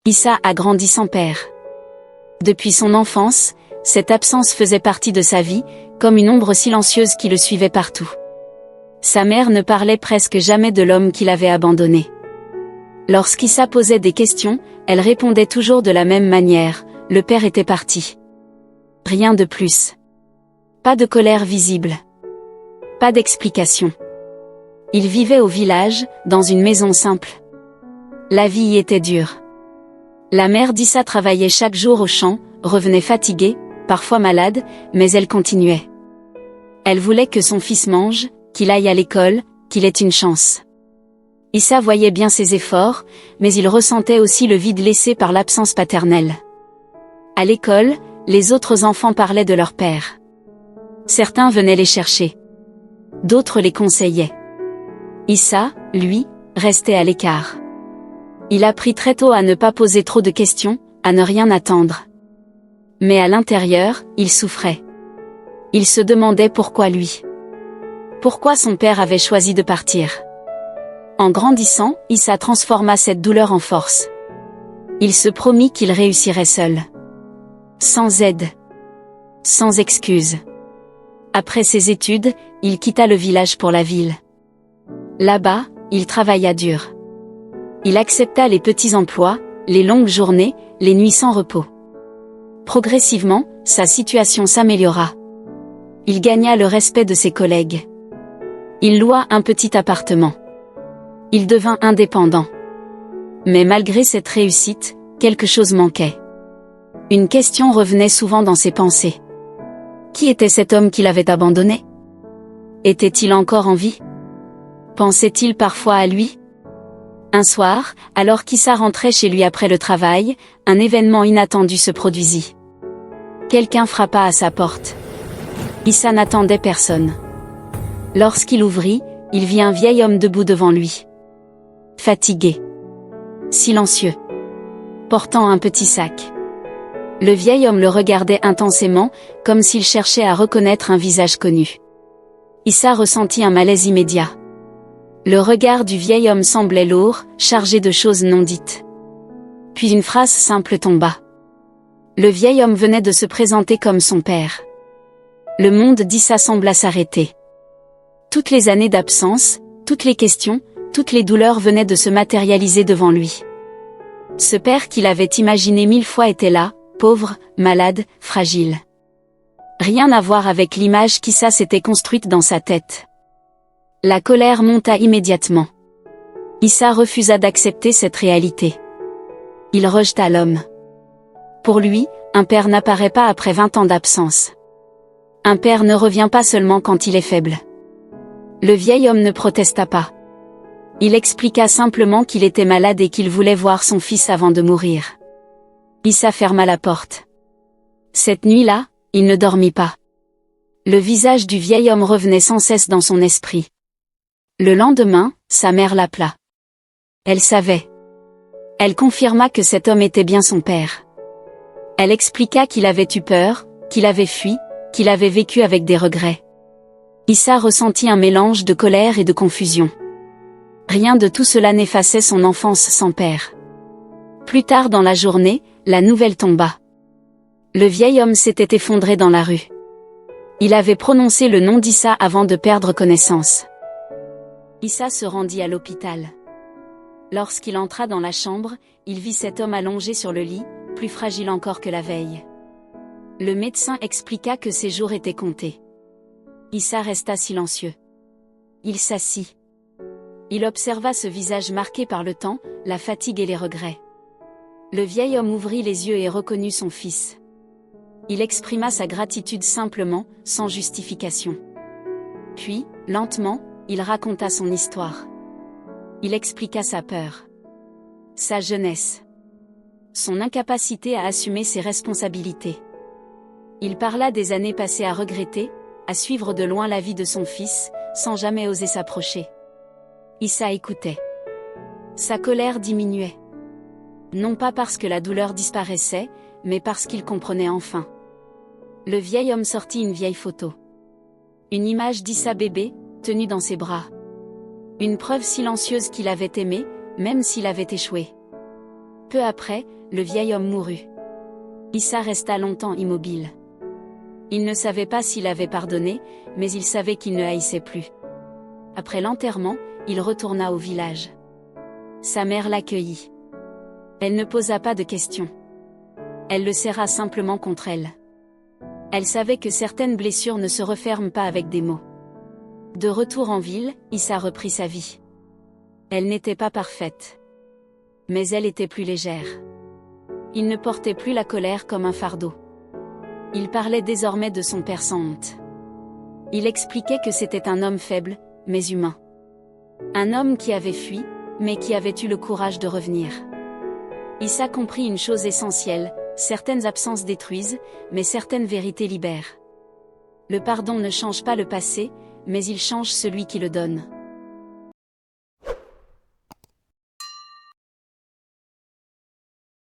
Issa a grandi sans père. Depuis son enfance, cette absence faisait partie de sa vie, comme une ombre silencieuse qui le suivait partout. Sa mère ne parlait presque jamais de l'homme qui l'avait abandonné. Lorsqu'Issa posait des questions, elle répondait toujours de la même manière, le père était parti. Rien de plus. Pas de colère visible. Pas d'explication. Il vivait au village, dans une maison simple. La vie y était dure. La mère d'Issa travaillait chaque jour au champ, revenait fatiguée, parfois malade, mais elle continuait. Elle voulait que son fils mange, qu'il aille à l'école, qu'il ait une chance. Issa voyait bien ses efforts, mais il ressentait aussi le vide laissé par l'absence paternelle. À l'école, les autres enfants parlaient de leur père. Certains venaient les chercher. D'autres les conseillaient. Issa, lui, restait à l'écart. Il apprit très tôt à ne pas poser trop de questions, à ne rien attendre. Mais à l'intérieur, il souffrait. Il se demandait pourquoi lui. Pourquoi son père avait choisi de partir. En grandissant, Issa transforma cette douleur en force. Il se promit qu'il réussirait seul. Sans aide. Sans excuse. Après ses études, il quitta le village pour la ville. Là-bas, il travailla dur. Il accepta les petits emplois, les longues journées, les nuits sans repos. Progressivement, sa situation s'améliora. Il gagna le respect de ses collègues. Il loua un petit appartement. Il devint indépendant. Mais malgré cette réussite, quelque chose manquait. Une question revenait souvent dans ses pensées. Qui était cet homme qui l'avait abandonné? Était-il encore en vie? Pensait-il parfois à lui? Un soir, alors qu'Issa rentrait chez lui après le travail, un événement inattendu se produisit. Quelqu'un frappa à sa porte. Issa n'attendait personne. Lorsqu'il ouvrit, il vit un vieil homme debout devant lui. Fatigué. Silencieux. Portant un petit sac. Le vieil homme le regardait intensément, comme s'il cherchait à reconnaître un visage connu. Issa ressentit un malaise immédiat. Le regard du vieil homme semblait lourd, chargé de choses non dites. Puis une phrase simple tomba. Le vieil homme venait de se présenter comme son père. Le monde d'Issa sembla s'arrêter. Toutes les années d'absence, toutes les questions, toutes les douleurs venaient de se matérialiser devant lui. Ce père qu'il avait imaginé 1000 fois était là, pauvre, malade, fragile. Rien à voir avec l'image qu'Issa s'était construite dans sa tête. La colère monta immédiatement. Issa refusa d'accepter cette réalité. Il rejeta l'homme. Pour lui, un père n'apparaît pas après 20 ans d'absence. Un père ne revient pas seulement quand il est faible. Le vieil homme ne protesta pas. Il expliqua simplement qu'il était malade et qu'il voulait voir son fils avant de mourir. Issa ferma la porte. Cette nuit-là, il ne dormit pas. Le visage du vieil homme revenait sans cesse dans son esprit. Le lendemain, sa mère l'appela. Elle savait. Elle confirma que cet homme était bien son père. Elle expliqua qu'il avait eu peur, qu'il avait fui, qu'il avait vécu avec des regrets. Issa ressentit un mélange de colère et de confusion. Rien de tout cela n'effaçait son enfance sans père. Plus tard dans la journée, la nouvelle tomba. Le vieil homme s'était effondré dans la rue. Il avait prononcé le nom d'Issa avant de perdre connaissance. Issa se rendit à l'hôpital. Lorsqu'il entra dans la chambre, il vit cet homme allongé sur le lit, plus fragile encore que la veille. Le médecin expliqua que ses jours étaient comptés. Issa resta silencieux. Il s'assit. Il observa ce visage marqué par le temps, la fatigue et les regrets. Le vieil homme ouvrit les yeux et reconnut son fils. Il exprima sa gratitude simplement, sans justification. Puis, lentement, il raconta son histoire. Il expliqua sa peur. Sa jeunesse. Son incapacité à assumer ses responsabilités. Il parla des années passées à regretter, à suivre de loin la vie de son fils, sans jamais oser s'approcher. Issa écoutait. Sa colère diminuait. Non pas parce que la douleur disparaissait, mais parce qu'il comprenait enfin. Le vieil homme sortit une vieille photo. Une image d'Issa bébé, tenue dans ses bras. Une preuve silencieuse qu'il avait aimé, même s'il avait échoué. Peu après, le vieil homme mourut. Issa resta longtemps immobile. Il ne savait pas s'il avait pardonné, mais il savait qu'il ne haïssait plus. Après l'enterrement, il retourna au village. Sa mère l'accueillit. Elle ne posa pas de questions. Elle le serra simplement contre elle. Elle savait que certaines blessures ne se referment pas avec des mots. De retour en ville, Issa reprit sa vie. Elle n'était pas parfaite. Mais elle était plus légère. Il ne portait plus la colère comme un fardeau. Il parlait désormais de son père sans honte. Il expliquait que c'était un homme faible, mais humain. Un homme qui avait fui, mais qui avait eu le courage de revenir. Issa comprit une chose essentielle, certaines absences détruisent, mais certaines vérités libèrent. Le pardon ne change pas le passé, mais il change celui qui le donne.